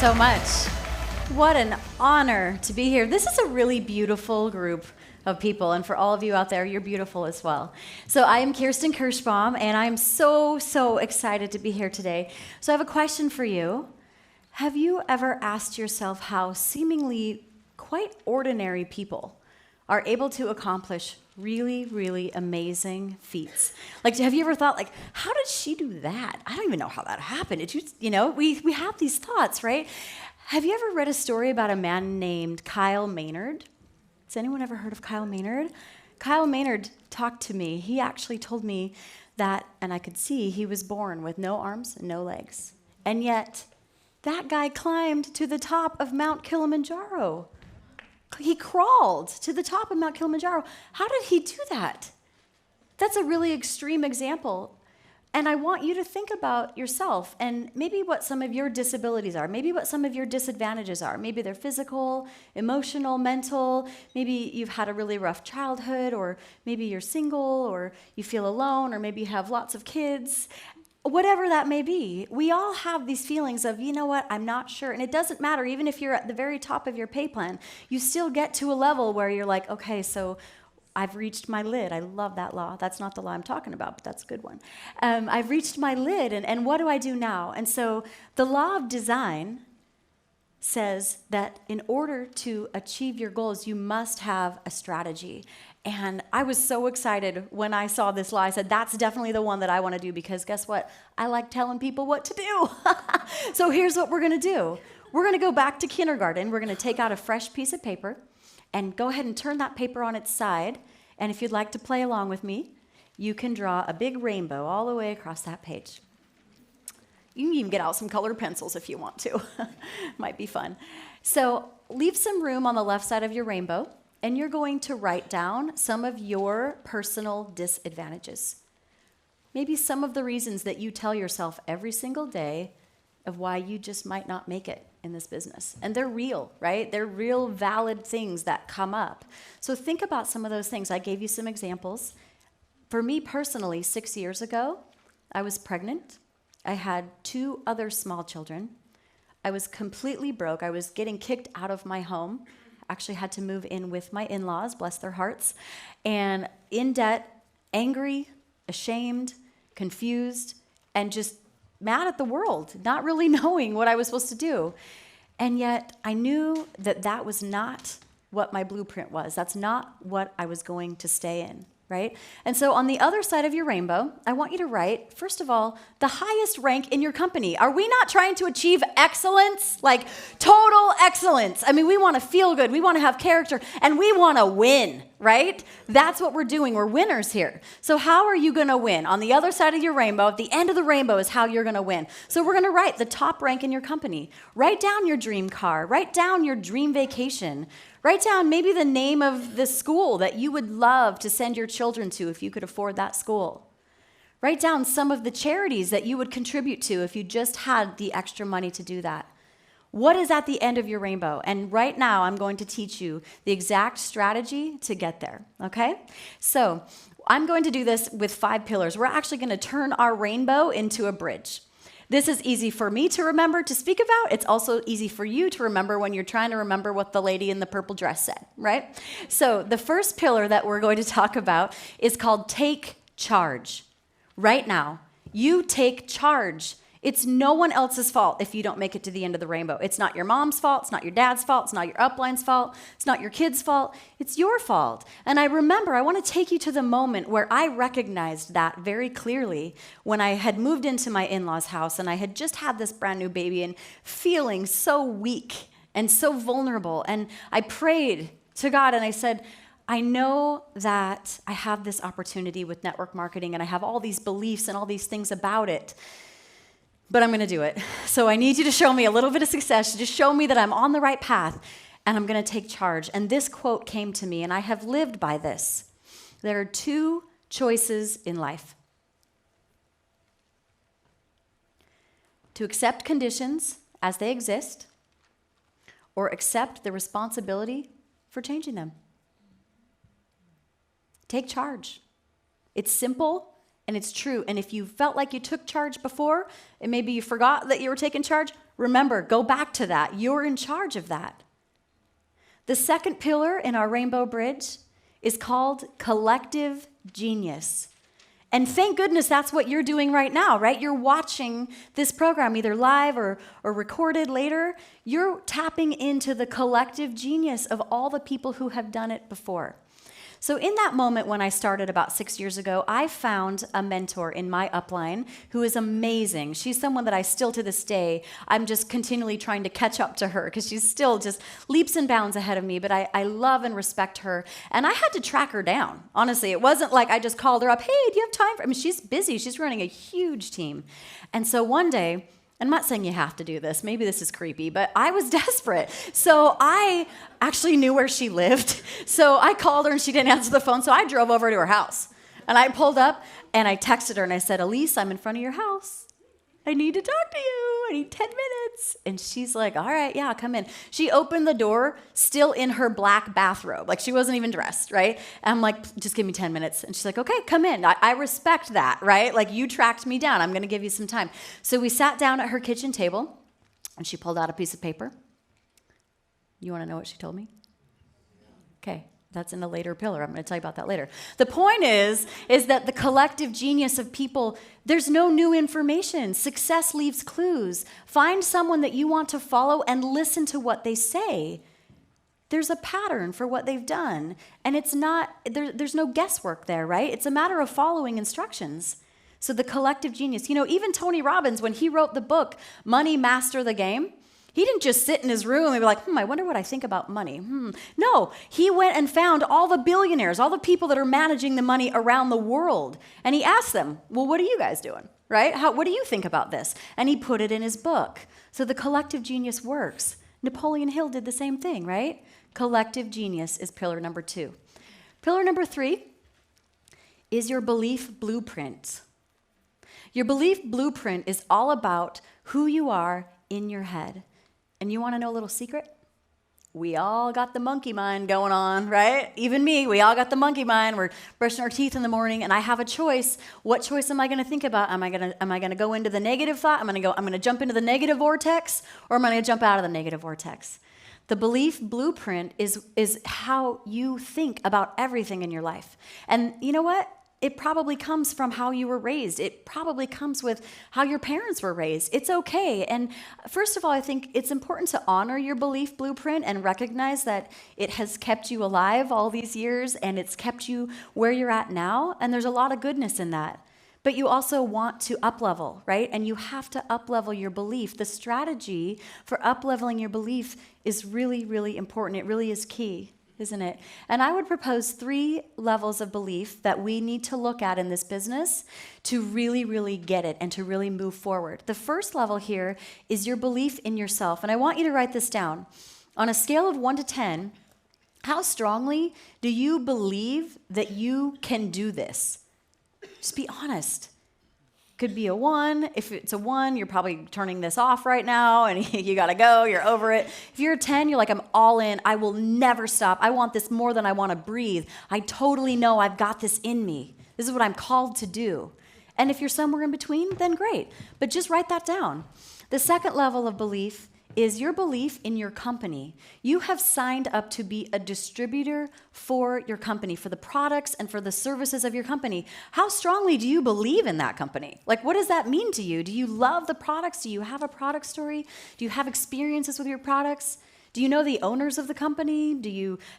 so much. What an honor to be here. This is a really beautiful group of people, and for all of you out there, you're beautiful as well. So I am Kierston Kirschbaum, and I'm so excited to be here today. So I have a question for you. Have you ever asked yourself how seemingly quite ordinary people are able to accomplish really amazing feats? Like, have you ever thought, like, how did she do that? I don't even know how that happened. We have these thoughts, right? Have you ever read a story about a man named Kyle Maynard? Has anyone ever heard of Kyle Maynard? Kyle Maynard talked to me. He actually told me that, and I could see he was born with no arms and no legs. And yet, that guy climbed to the top of Mount Kilimanjaro. He crawled to the top of Mount Kilimanjaro. How did he do that? That's a really extreme example. And I want you to think about yourself and maybe what some of your disabilities are, maybe what some of your disadvantages are. Maybe they're physical, emotional, mental. Maybe you've had a really rough childhood, or maybe you're single, or you feel alone, or maybe you have lots of kids. Whatever that may be, we all have these feelings of, you know what, I'm not sure. And it doesn't matter, even if you're at the very top of your pay plan, you still get to a level where you're like, okay, so I've reached my lid. I love that law. That's not the law I'm talking about, but that's a good one. I've reached my lid, and what do I do now? And so the law of design says that in order to achieve your goals, you must have a strategy. And I was so excited when I saw this law. I said, that's definitely the one that I want to do, because guess what? I like telling people what to do. So here's what we're going to do. We're going to go back to kindergarten. We're going to take out a fresh piece of paper and go ahead and turn that paper on its side. And if you'd like to play along with me, you can draw a big rainbow all the way across that page. You can even get out some colored pencils if you want to. Might be fun. So leave some room on the left side of your rainbow, and you're going to write down some of your personal disadvantages. Maybe some of the reasons that you tell yourself every single day of why you just might not make it in this business. And they're real, right? They're real valid things that come up. So think about some of those things. I gave you some examples. For me personally, 6 years ago, I was pregnant. I had 2 other small children. I was completely broke. I was getting kicked out of my home. Actually had to move in with my in-laws, bless their hearts, and in debt, angry, ashamed, confused, and just mad at the world, not really knowing what I was supposed to do. And yet I knew that that was not what my blueprint was. That's not what I was going to stay in, right? And so on the other side of your rainbow, I want you to write, first of all, the highest rank in your company. Are we not trying to achieve excellence? Like total excellence. I mean, we want to feel good. We want to have character, and we want to win, right? That's what we're doing. We're winners here. So how are you going to win? On the other side of your rainbow, at the end of the rainbow is how you're going to win. So we're going to write the top rank in your company. Write down your dream car. Write down your dream vacation. Write down maybe the name of the school that you would love to send your children to if you could afford that school. Write down some of the charities that you would contribute to if you just had the extra money to do that. What is at the end of your rainbow? And right now, I'm going to teach you the exact strategy to get there, okay? So I'm going to do this with 5 pillars. We're actually going to turn our rainbow into a bridge. This is easy for me to remember to speak about. It's also easy for you to remember when you're trying to remember what the lady in the purple dress said, right? So the first pillar that we're going to talk about is called take charge. Right now, you take charge. It's no one else's fault if you don't make it to the end of the rainbow. It's not your mom's fault. It's not your dad's fault. It's not your upline's fault. It's not your kid's fault. It's your fault. And I want to take you to the moment where I recognized that very clearly when I had moved into my in-laws' house and I had just had this brand new baby and feeling so weak and so vulnerable. And I prayed to God and I said, I know that I have this opportunity with network marketing and I have all these beliefs and all these things about it, but I'm going to do it. So I need you to show me a little bit of success, just show me that I'm on the right path, and I'm going to take charge. And this quote came to me, and I have lived by this. There are 2 choices in life: to accept conditions as they exist, or accept the responsibility for changing them. Take charge. It's simple. And it's true. And if you felt like you took charge before, and maybe you forgot that you were taking charge, Remember, go back to that. You're in charge of that. The second pillar in our rainbow bridge is called collective genius. And thank goodness that's what you're doing right now, right? You're watching this program either live or recorded later. You're tapping into the collective genius of all the people who have done it before. So in that moment when I started about 6 years ago, I found a mentor in my upline who is amazing. She's someone that I still to this day, I'm just continually trying to catch up to her because she's still just leaps and bounds ahead of me, but I love and respect her. And I had to track her down. Honestly, it wasn't like I just called her up, hey, do you have time for, she's busy. She's running a huge team. And so one day, I'm not saying you have to do this. Maybe this is creepy, but I was desperate. So I actually knew where she lived. So I called her and she didn't answer the phone. So I drove over to her house. And I pulled up and I texted her and I said, Elise, I'm in front of your house. I need to talk to you. I need 10 minutes. And she's like, all right, yeah, come in. She opened the door still in her black bathrobe. Like she wasn't even dressed, right? And I'm like, just give me 10 minutes. And she's like, okay, come in. I respect that, right? Like you tracked me down. I'm going to give you some time. So we sat down at her kitchen table and she pulled out a piece of paper. You want to know what she told me? Okay. That's in a later pillar. I'm going to tell you about that later. The point is that the collective genius of people, there's no new information. Success leaves clues. Find someone that you want to follow and listen to what they say. There's a pattern for what they've done. And it's not, there's no guesswork there, right? It's a matter of following instructions. So the collective genius, even Tony Robbins, when he wrote the book, Money Master the Game, he didn't just sit in his room and be like, I wonder what I think about money. No, he went and found all the billionaires, all the people that are managing the money around the world. And he asked them, well, what are you guys doing, right? What do you think about this? And he put it in his book. So the collective genius works. Napoleon Hill did the same thing, right? Collective genius is pillar number 2. Pillar number 3 is your belief blueprint. Your belief blueprint is all about who you are in your head. And you want to know a little secret? We all got the monkey mind going on, right? Even me, we all got the monkey mind. We're brushing our teeth in the morning, and I have a choice. What choice am I going to think about? Am I going to go into the negative thought? I'm going to jump into the negative vortex, or am I going to jump out of the negative vortex? The belief blueprint is how you think about everything in your life. And you know what? It probably comes from how you were raised. It probably comes with how your parents were raised. It's okay. And first of all, I think it's important to honor your belief blueprint and recognize that it has kept you alive all these years and it's kept you where you're at now. And there's a lot of goodness in that. But you also want to up-level, right? And you have to up-level your belief. The strategy for up-leveling your belief is really, really important. It really is key, isn't it? And I would propose 3 levels of belief that we need to look at in this business to really, really get it and to really move forward. The first level here is your belief in yourself. And I want you to write this down. On a scale of 1 to 10, how strongly do you believe that you can do this? Just be honest. Could be a 1. If it's a 1, you're probably turning this off right now and you got to go, you're over it. If you're a 10, you're like, I'm all in. I will never stop. I want this more than I want to breathe. I totally know I've got this in me. This is what I'm called to do. And if you're somewhere in between, then great. But just write that down. The second level of belief is your belief in your company. You have signed up to be a distributor for your company, for the products and for the services of your company. How strongly do you believe in that company? Like, what does that mean to you? Do you love the products? Do you have a product story? Do you have experiences with your products? Do you know the owners of the company?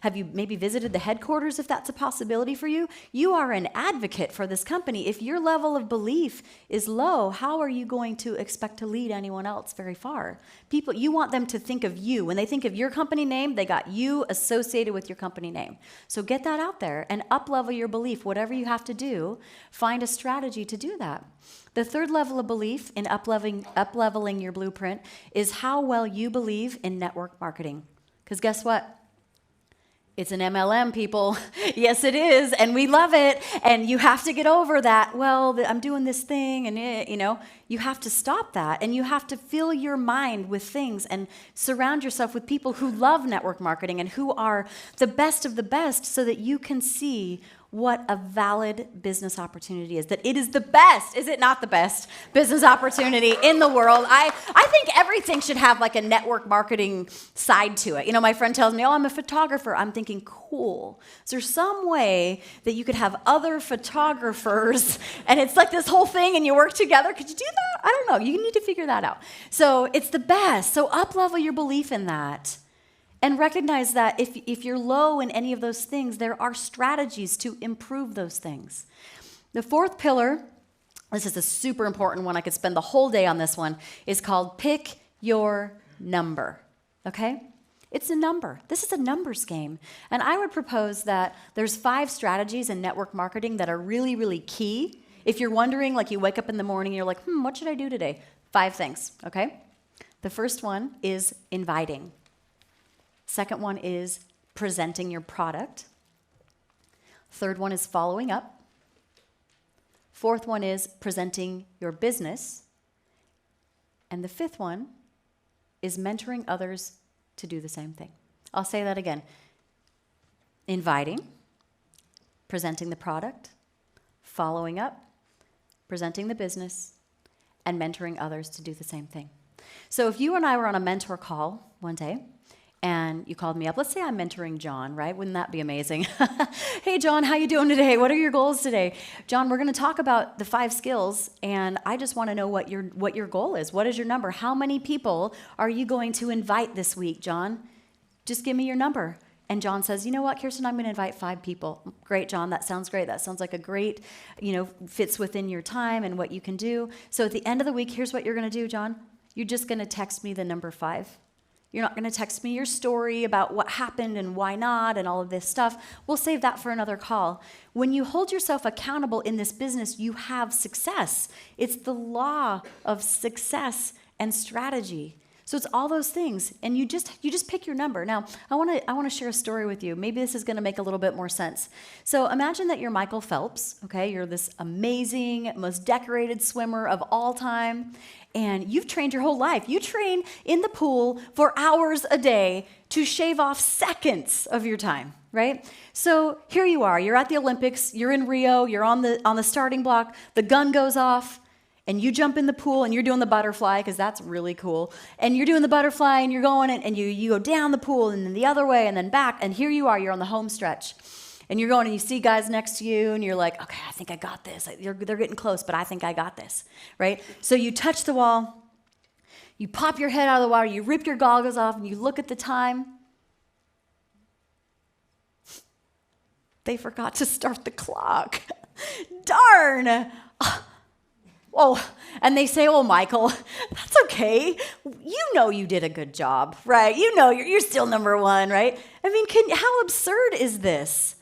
Have you maybe visited the headquarters if that's a possibility for you? You are an advocate for this company. If your level of belief is low, how are you going to expect to lead anyone else very far? People, you want them to think of you. When they think of your company name, they got you associated with your company name. So get that out there and up-level your belief. Whatever you have to do, find a strategy to do that. The third level of belief in up-leveling your blueprint is how well you believe in network marketing. Because guess what? It's an MLM, people. Yes, it is, and we love it. And you have to get over that, I'm doing this thing, and you have to stop that. And you have to fill your mind with things and surround yourself with people who love network marketing and who are the best of the best so that you can see what a valid business opportunity is, that it is the best, is it not the best business opportunity in the world? I think everything should have like a network marketing side to it. You know, my friend tells me, oh, I'm a photographer. I'm thinking, cool. Is there some way that you could have other photographers and it's like this whole thing and you work together? Could you do that? I don't know. You need to figure that out. So it's the best. So up-level your belief in that. And recognize that if you're low in any of those things, there are strategies to improve those things. The fourth pillar, this is a super important one, I could spend the whole day on this one, is called pick your number, okay? It's a number. This is a numbers game. And I would propose that there's 5 strategies in network marketing that are really, really key. If you're wondering, like you wake up in the morning, you're like, what should I do today? 5 things, okay? The first one is inviting. Second one is presenting your product. Third one is following up. Fourth one is presenting your business. And the fifth one is mentoring others to do the same thing. I'll say that again. Inviting, presenting the product, following up, presenting the business, and mentoring others to do the same thing. So if you and I were on a mentor call one day, and you called me up. Let's say I'm mentoring John, right? Wouldn't that be amazing? Hey, John, how you doing today? What are your goals today? John, we're going to talk about the 5 skills, and I just want to know what your goal is. What is your number? How many people are you going to invite this week, John? Just give me your number. And John says, you know what, Kierston, I'm going to invite 5 people. Great, John, that sounds great. That sounds like a great, fits within your time and what you can do. So at the end of the week, here's what you're going to do, John. You're just going to text me the number 5. You're not going to text me your story about what happened and why not and all of this stuff. We'll save that for another call. When you hold yourself accountable in this business, you have success. It's the law of success and strategy. So it's all those things, and you just pick your number. Now, I want to share a story with you. Maybe this is going to make a little bit more sense. So imagine that you're Michael Phelps, okay? You're this amazing, most decorated swimmer of all time, and you've trained your whole life. You train in the pool for hours a day to shave off seconds of your time, right? So here you are. You're at the Olympics. You're in Rio. You're on the starting block. The gun goes off. And you jump in the pool and you're doing the butterfly because that's really cool. And you're doing the butterfly and you're going and you go down the pool and then the other way and then back. And here you are, you're on the home stretch. And you're going and you see guys next to you and you're like, okay, I think I got this. They're getting close, but I think I got this, right? So you touch the wall, you pop your head out of the water, you rip your goggles off and you look at the time. They forgot to start the clock. Darn. Oh, and they say, oh, Michael, that's okay. You know you did a good job, right? You know you're still number 1, right? I mean, how absurd is this?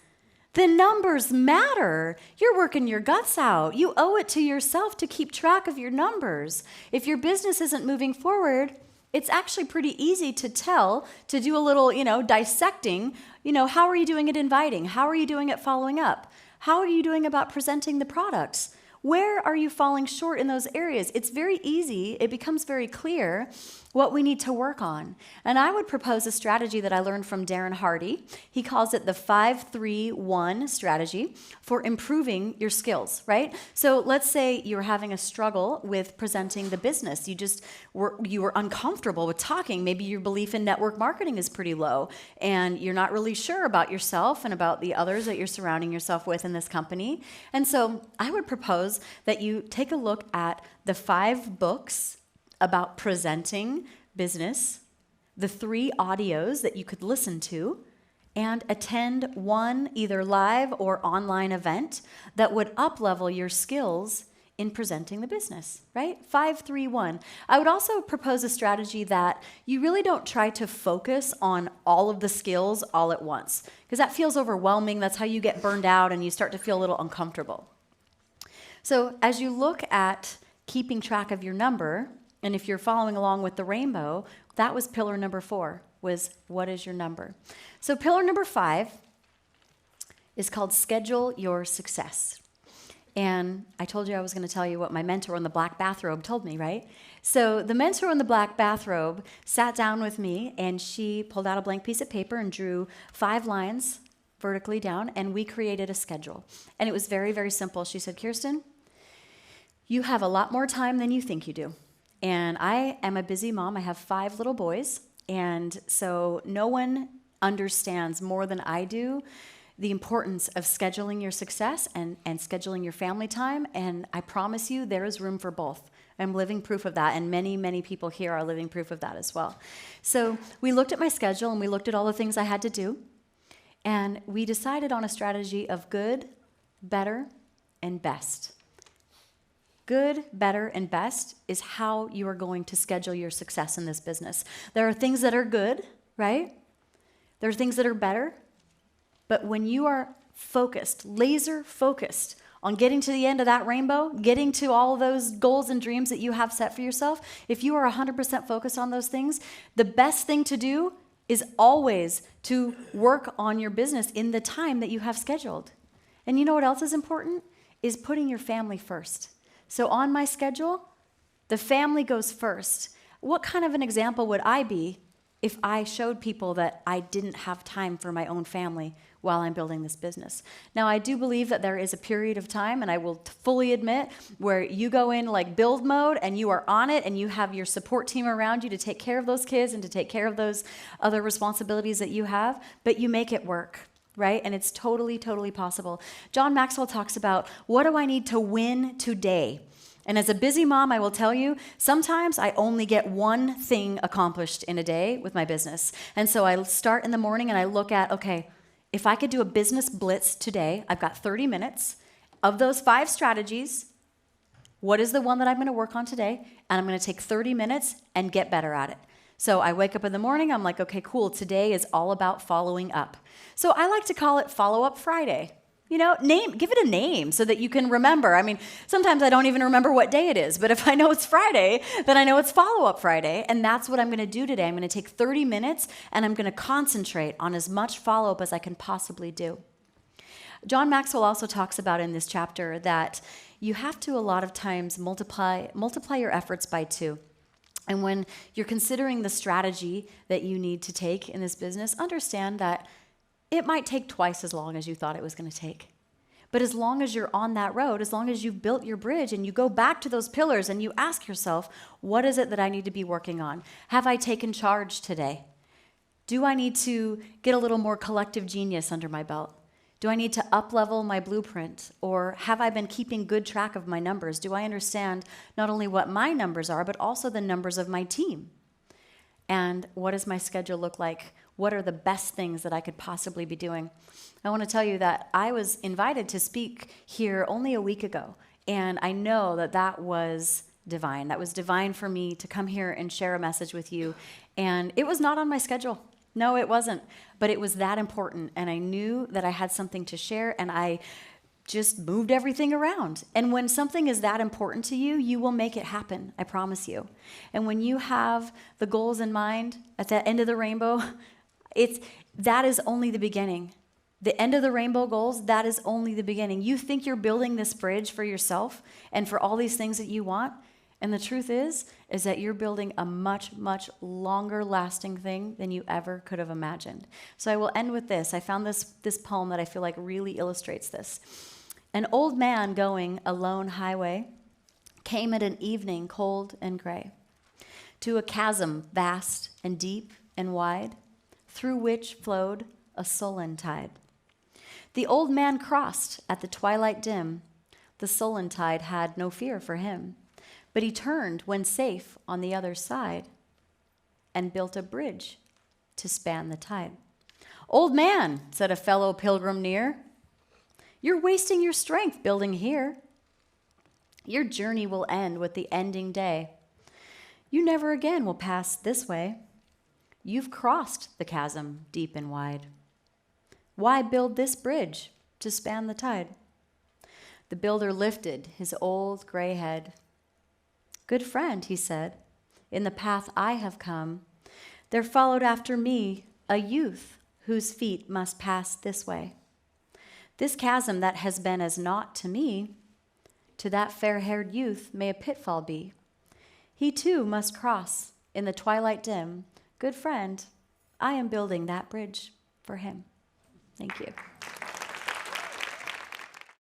The numbers matter. You're working your guts out. You owe it to yourself to keep track of your numbers. If your business isn't moving forward, it's actually pretty easy to tell, to do a little, dissecting. How are you doing at inviting? How are you doing at following up? How are you doing about presenting the products? Where are you falling short in those areas? It's very easy. It becomes very clear what we need to work on. And I would propose a strategy that I learned from Darren Hardy. He calls it the 5-3-1 strategy for improving your skills, right? So let's say you're having a struggle with presenting the business. You were uncomfortable with talking. Maybe your belief in network marketing is pretty low, and you're not really sure about yourself and about the others that you're surrounding yourself with in this company. And so I would propose that you take a look at the 5 books about presenting business, the 3 audios that you could listen to, and attend one either live or online event that would up-level your skills in presenting the business, right? 5-3-1. I would also propose a strategy that you really don't try to focus on all of the skills all at once, because that feels overwhelming. That's how you get burned out and you start to feel a little uncomfortable. So as you look at keeping track of your number, and if you're following along with the rainbow, that was pillar number 4, was what is your number? So pillar number 5 is called schedule your success. And I told you I was going to tell you what my mentor in the black bathrobe told me, right? So the mentor in the black bathrobe sat down with me and she pulled out a blank piece of paper and drew 5 lines vertically down, and we created a schedule. And it was very, very simple. She said, Kierston, you have a lot more time than you think you do. And I am a busy mom. I have 5 little boys. And so no one understands more than I do the importance of scheduling your success and scheduling your family time. And I promise you, there is room for both. I'm living proof of that, and many, many people here are living proof of that as well. So we looked at my schedule, and we looked at all the things I had to do, and we decided on a strategy of good, better, and best. Good, better, and best is how you are going to schedule your success in this business. There are things that are good, right? There are things that are better, but when you are focused, laser focused, on getting to the end of that rainbow, getting to all those goals and dreams that you have set for yourself, if you are 100% focused on those things, the best thing to do is always to work on your business in the time that you have scheduled. And you know what else is important? Is putting your family first. So on my schedule, the family goes first. What kind of an example would I be if I showed people that I didn't have time for my own family while I'm building this business? Now, I do believe that there is a period of time, and I will fully admit, where you go in like build mode and you are on it and you have your support team around you to take care of those kids and to take care of those other responsibilities that you have, but you make it work, right? And it's totally, totally possible. John Maxwell talks about, what do I need to win today? And as a busy mom, I will tell you, sometimes I only get one thing accomplished in a day with my business. And so I start in the morning and I look at, okay, if I could do a business blitz today, I've got 30 minutes. Of those 5 strategies, what is the one that I'm going to work on today? And I'm going to take 30 minutes and get better at it. So I wake up in the morning, I'm like, okay, cool, today is all about following up. So I like to call it Follow Up Friday. You know, give it a name so that you can remember. I mean, sometimes I don't even remember what day it is, but if I know it's Friday, then I know it's Follow-Up Friday, and that's what I'm going to do today. I'm going to take 30 minutes, and I'm going to concentrate on as much follow-up as I can possibly do. John Maxwell also talks about in this chapter that you have to, a lot of times, multiply your efforts by 2. And when you're considering the strategy that you need to take in this business, understand that it might take twice as long as you thought it was going to take. But as long as you're on that road, as long as you've built your bridge and you go back to those pillars and you ask yourself, what is it that I need to be working on? Have I taken charge today? Do I need to get a little more collective genius under my belt? Do I need to up-level my blueprint? Or have I been keeping good track of my numbers? Do I understand not only what my numbers are, but also the numbers of my team? And what does my schedule look like? What are the best things that I could possibly be doing? I want to tell you that I was invited to speak here only a week ago, and I know that that was divine. That was divine for me to come here and share a message with you, and it was not on my schedule. No, it wasn't, but it was that important, and I knew that I had something to share, and I just moved everything around. And when something is that important to you, you will make it happen, I promise you. And when you have the goals in mind at the end of the rainbow, that is only the beginning. The end of the rainbow goals, that is only the beginning. You think you're building this bridge for yourself and for all these things that you want, and the truth is that you're building a much, much longer lasting thing than you ever could have imagined. So I will end with this. I found this poem that I feel like really illustrates this. An old man going a lone highway came at an evening cold and gray to a chasm vast and deep and wide, through which flowed a sullen tide. The old man crossed at the twilight dim. The sullen tide had no fear for him, but he turned when safe on the other side and built a bridge to span the tide. "Old man," said a fellow pilgrim near, "you're wasting your strength building here. Your journey will end with the ending day. You never again will pass this way. You've crossed the chasm deep and wide. Why build this bridge to span the tide?" The builder lifted his old gray head. "Good friend," he said, "in the path I have come, there followed after me a youth whose feet must pass this way. This chasm that has been as naught to me, to that fair-haired youth may a pitfall be. He too must cross in the twilight dim. Good friend, I am building that bridge for him." Thank you.